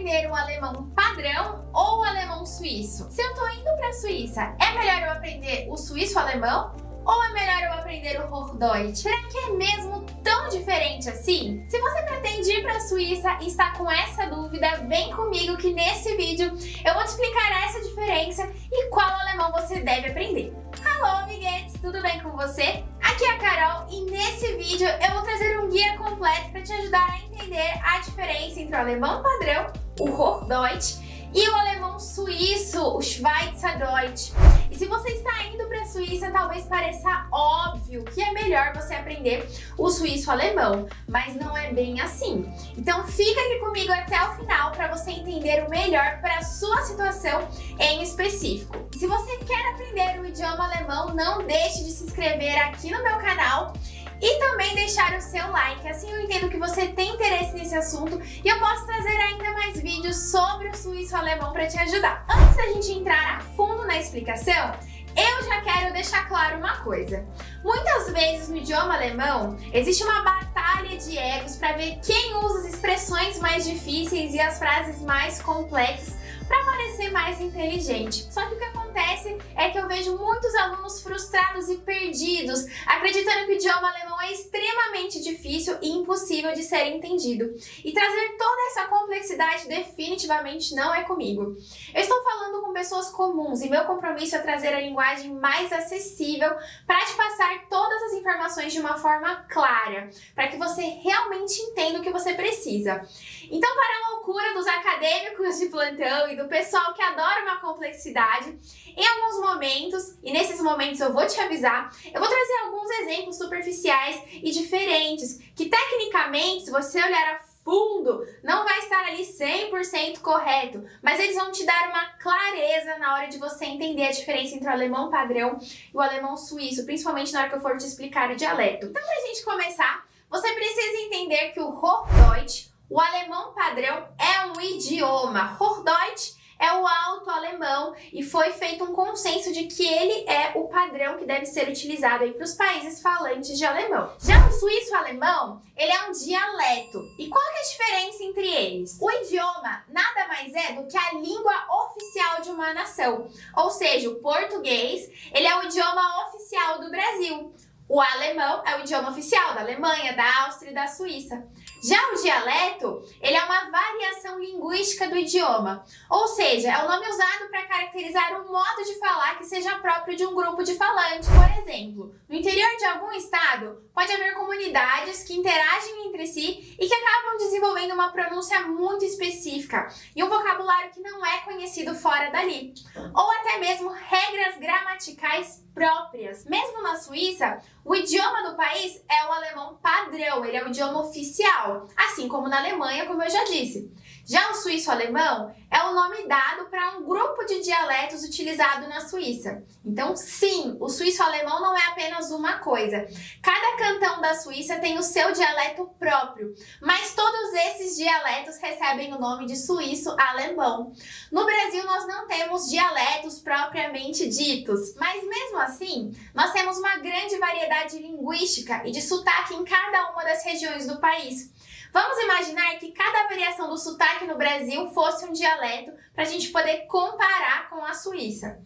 aprender o alemão padrão ou o alemão suíço? Se eu tô indo para a Suíça, é melhor eu aprender o suíço-alemão ou é melhor eu aprender o Hochdeutsch? Será que é mesmo tão diferente assim? Se você pretende ir para a Suíça e está com essa dúvida, vem comigo que nesse vídeo eu vou te explicar essa diferença e qual alemão você deve aprender. Alô, amiguetes, tudo bem com você? Aqui é a Carol e nesse vídeo eu vou trazer um guia completo para te ajudar a entender a diferença entre o alemão padrão, o Hochdeutsch, e o alemão suíço, o Schweizerdeutsch. E se você está indo para a Suíça, talvez pareça óbvio que é melhor você aprender o suíço-alemão, mas não é bem assim. Então fica aqui comigo até o final para você entender o melhor para a sua situação em específico. Se você quer aprender o idioma alemão, não deixe de se inscrever aqui no meu canal e também deixar o seu like, assim eu entendo que você tem interesse nesse assunto e eu posso trazer ainda mais vídeos sobre o suíço-alemão para te ajudar. Antes da gente entrar a fundo na explicação, eu já quero deixar claro uma coisa. Muitas vezes no idioma alemão existe uma batalha de egos para ver quem usa as expressões mais difíceis e as frases mais complexas para parecer mais inteligente. Só que o que acontece é que eu vejo muitos alunos frustrados e perdidos, acreditando que o idioma alemão é extremamente difícil e impossível de ser entendido. E trazer toda essa complexidade definitivamente não é comigo. Eu estou falando com pessoas comuns e meu compromisso é trazer a linguagem mais acessível para te passar todas as informações de uma forma clara, para que você realmente entenda o que você precisa. Então, para a loucura dos acadêmicos de plantão e do pessoal que adora uma complexidade, em alguns momentos, e nesses momentos eu vou te avisar, eu vou trazer alguns exemplos superficiais e diferentes, que tecnicamente, se você olhar a fundo, não vai estar ali 100% correto, mas eles vão te dar uma clareza na hora de você entender a diferença entre o alemão padrão e o alemão suíço, principalmente na hora que eu for te explicar o dialeto. Então, pra gente começar, você precisa entender que o Hochdeutsch, o alemão padrão, é um idioma. Hochdeutsch é o alto alemão e foi feito um consenso de que ele é o padrão que deve ser utilizado aí para os países falantes de alemão. Já o suíço-alemão, ele é um dialeto. E qual que é a diferença entre eles? O idioma nada mais é do que a língua oficial de uma nação. Ou seja, o português, ele é o idioma oficial do Brasil. O alemão é o idioma oficial da Alemanha, da Áustria e da Suíça. Já o dialeto, ele é uma variação linguística do idioma, ou seja, é o nome usado para caracterizar um modo de falar que seja próprio de um grupo de falantes. Por exemplo, no interior de algum estado, pode haver comunidades que interagem entre si e que acabam desenvolvendo uma pronúncia muito específica e um vocabulário que não é conhecido fora dali, ou até mesmo regras gramaticais próprias. Mesmo na Suíça, o idioma do país é o alemão padrão, ele é o idioma oficial, assim como na Alemanha, como eu já disse. Já o suíço-alemão é o nome dado para um grupo de dialetos utilizado na Suíça. Então, sim, o suíço-alemão não é apenas uma coisa. Cada cantão da Suíça tem o seu dialeto próprio, mas todos esses dialetos recebem o nome de suíço-alemão. No Brasil, nós não temos dialetos propriamente ditos, mas mesmo assim, nós temos uma grande variedade linguística e de sotaque em cada uma das regiões do país. Vamos imaginar que cada variação do sotaque no Brasil fosse um dialeto para a gente poder comparar com a Suíça.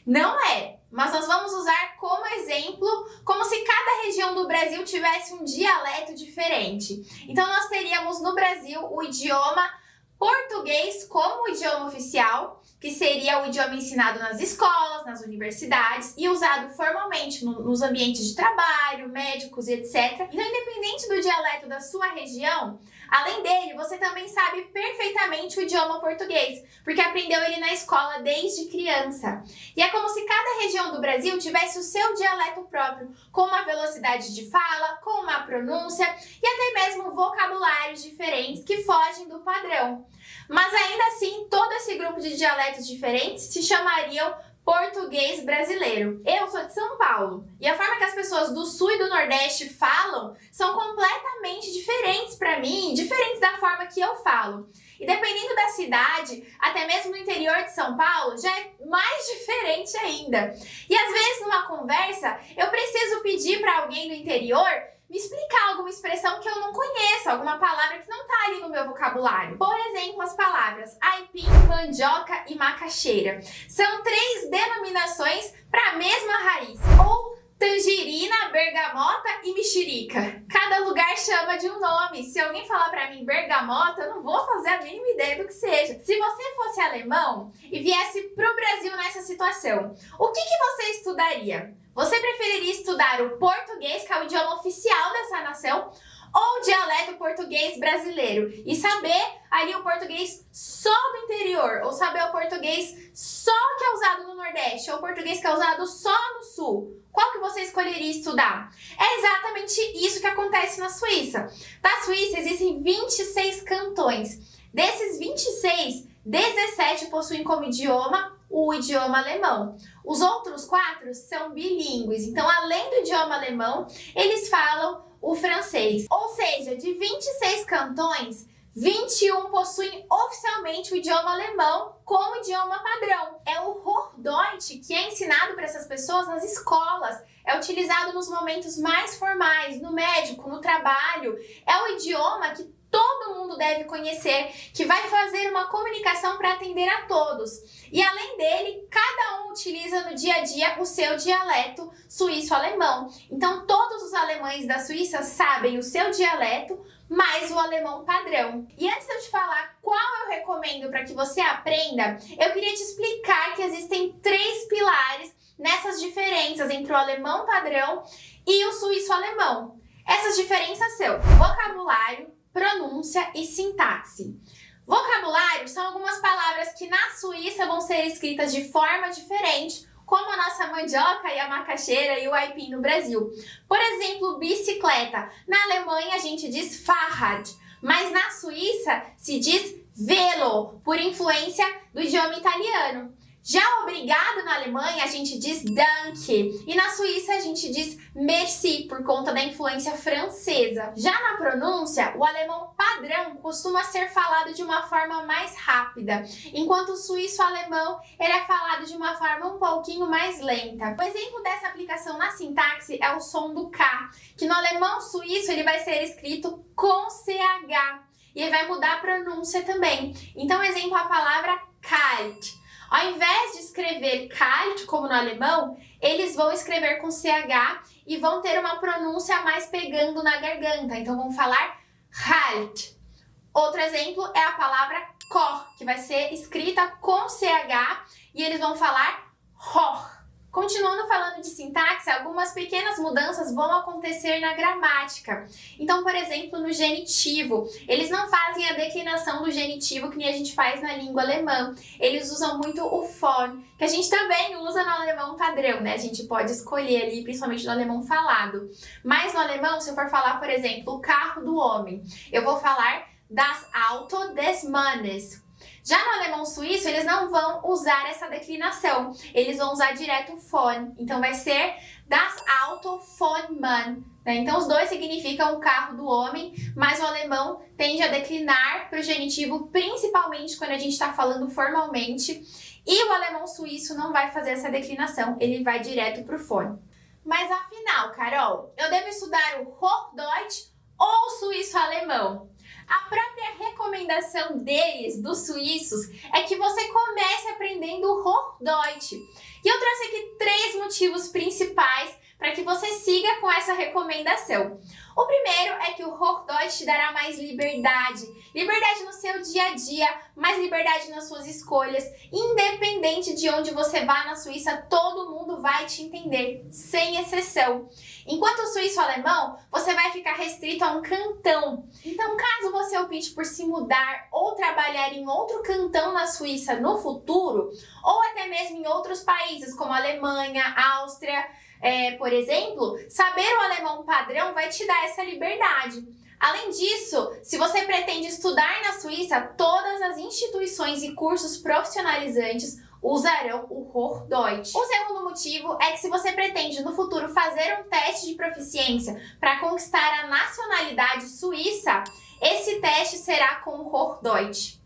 Não é, mas nós vamos usar como exemplo como se cada região do Brasil tivesse um dialeto diferente. Então nós teríamos no Brasil o idioma português como idioma oficial, que seria o idioma ensinado nas escolas, nas universidades e usado formalmente nos ambientes de trabalho, médicos e etc. Então, independente do dialeto da sua região, além dele, você também sabe perfeitamente o idioma português, porque aprendeu ele na escola desde criança. E é como se cada região do Brasil tivesse o seu dialeto próprio, com uma velocidade de fala, com uma pronúncia e até mesmo vocabulários diferentes que fogem do padrão. Mas ainda assim, todo esse grupo de dialetos diferentes se chamariam português brasileiro. Eu sou de São Paulo e a forma que as pessoas do Sul e do Nordeste falam são completamente diferentes para mim, diferentes da forma que eu falo. E dependendo da cidade, até mesmo no interior de São Paulo, já é mais diferente ainda. E às vezes numa conversa, eu preciso pedir para alguém do interior me explicar alguma expressão que eu não conheço, alguma palavra que não tá ali no meu vocabulário. Por exemplo, as palavras aipim, mandioca e macaxeira. São 3 denominações para a mesma raiz. Ou tangerina, bergamota e mexerica. Cada lugar chama de um nome. Se alguém falar pra mim bergamota, eu não vou fazer a mínima ideia do que seja. Se você fosse alemão e viesse pro Brasil nessa situação, o que você estudaria? Você preferiria estudar o português, que é o idioma oficial dessa nação, ou o dialeto português brasileiro e saber ali o português só do interior, ou saber o português só que é usado no Nordeste, ou o português que é usado só no Sul? Qual que você escolheria estudar? É exatamente isso que acontece na Suíça. Na Suíça existem 26 cantões. Desses 26, 17 possuem como idioma o idioma alemão. Os outros 4 são bilíngues. Então, além do idioma alemão, eles falam o francês. Ou seja, de 26 cantões, 21 possuem oficialmente o idioma alemão como idioma padrão. É o Hochdeutsch que é ensinado para essas pessoas nas escolas. É utilizado nos momentos mais formais, no médico, no trabalho. É o idioma que todo mundo deve conhecer, que vai fazer uma comunicação para atender a todos. E além dele, cada um utiliza no dia a dia o seu dialeto suíço-alemão. Então, todos os alemães da Suíça sabem o seu dialeto, mais o alemão padrão. E antes de eu te falar qual eu recomendo para que você aprenda, eu queria te explicar que existem 3 pilares nessas diferenças entre o alemão padrão e o suíço-alemão. Essas diferenças são vocabulário, pronúncia e sintaxe. Vocabulário são algumas palavras que na Suíça vão ser escritas de forma diferente, como a nossa mandioca e a macaxeira e o aipim no Brasil. Por exemplo, bicicleta. Na Alemanha a gente diz Fahrrad, mas na Suíça se diz Velo, por influência do idioma italiano. Já obrigado na Alemanha a gente diz danke e na Suíça a gente diz merci por conta da influência francesa. Já na pronúncia, o alemão padrão costuma ser falado de uma forma mais rápida, enquanto o suíço-alemão ele é falado de uma forma um pouquinho mais lenta. O exemplo dessa aplicação na sintaxe é o som do K, que no alemão suíço ele vai ser escrito com CH e ele vai mudar a pronúncia também. Então, exemplo, a palavra kalt. Ao invés de escrever kalt, como no alemão, eles vão escrever com CH e vão ter uma pronúncia mais pegando na garganta. Então, vão falar halt. Outro exemplo é a palavra Koch, que vai ser escrita com CH e eles vão falar hoch. Continuando falando de sintaxe, algumas pequenas mudanças vão acontecer na gramática. Então, por exemplo, no genitivo, eles não fazem a declinação do genitivo que nem a gente faz na língua alemã. Eles usam muito o von, que a gente também usa no alemão padrão, né? A gente pode escolher ali, principalmente no alemão falado. Mas no alemão, se eu for falar, por exemplo, o carro do homem, eu vou falar das Auto des Mannes. Já no alemão suíço, eles não vão usar essa declinação, eles vão usar direto von. Então vai ser das Auto von Mann. Né? Então os dois significam o carro do homem, mas o alemão tende a declinar para o genitivo, principalmente quando a gente está falando formalmente. E o alemão suíço não vai fazer essa declinação, ele vai direto para o von. Mas afinal, Carol, eu devo estudar o Hochdeutsch ou o suíço-alemão? A própria recomendação deles, dos suíços, é que você comece aprendendo o Hochdeutsch. E eu trouxe aqui 3 motivos principais para que você siga com essa recomendação. O primeiro é que o Hochdeutsch te dará mais liberdade. Liberdade no seu dia a dia, mais liberdade nas suas escolhas. Independente de onde você vá na Suíça, todo mundo vai te entender, sem exceção. Enquanto o suíço-alemão, você vai ficar restrito a um cantão. Então, caso você opte por se mudar ou trabalhar em outro cantão na Suíça no futuro, ou até mesmo em outros países como Alemanha, Áustria, por exemplo, saber o alemão padrão vai te dar essa liberdade. Além disso, se você pretende estudar na Suíça, todas as instituições e cursos profissionalizantes usarão o Hochdeutsch. O segundo motivo é que se você pretende no futuro fazer um teste de proficiência para conquistar a nacionalidade suíça, esse teste será com o Hochdeutsch.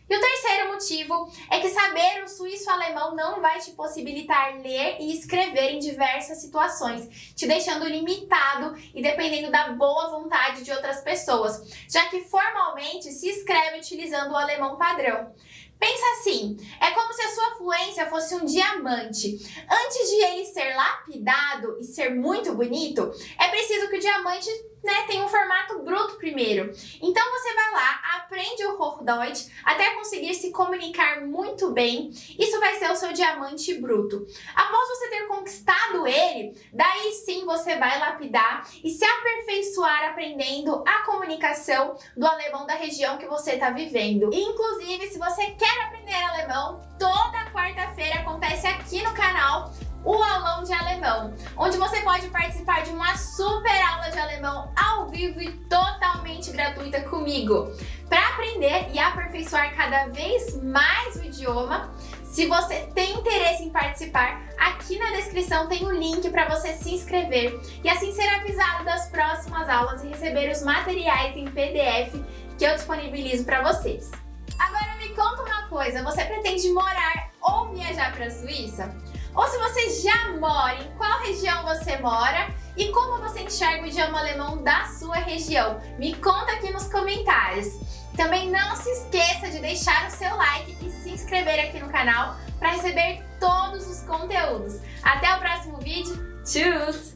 E o terceiro motivo é que saber o suíço-alemão não vai te possibilitar ler e escrever em diversas situações, te deixando limitado e dependendo da boa vontade de outras pessoas, já que formalmente se escreve utilizando o alemão padrão. Pensa assim, é como se a sua fluência fosse um diamante. Antes de ele ser lapidado e ser muito bonito, é preciso que o diamante tenha um formato bruto primeiro. Então você vai lá, aprende o Hochdeutsch até conseguir se comunicar muito bem. Isso vai ser o seu diamante bruto. Após você ter conquistado ele, daí sim você vai lapidar e se aperfeiçoar aprendendo a comunicação do alemão da região que você está vivendo. Inclusive, se você quer aprender alemão, toda quarta-feira acontece aqui no canal o Aulão de Alemão, onde você pode participar de uma super aula de alemão ao vivo e totalmente gratuita comigo. Para aprender e aperfeiçoar cada vez mais o idioma, se você tem interesse em participar, aqui na descrição tem o link para você se inscrever e assim ser avisado das próximas aulas e receber os materiais em PDF que eu disponibilizo para vocês. Agora me conta uma coisa, você pretende morar ou viajar para a Suíça? Ou se você já mora, em qual região você mora e como você enxerga o idioma alemão da sua região? Me conta aqui nos comentários. Também não se esqueça de deixar o seu like e se inscrever aqui no canal para receber todos os conteúdos. Até o próximo vídeo. Tchau!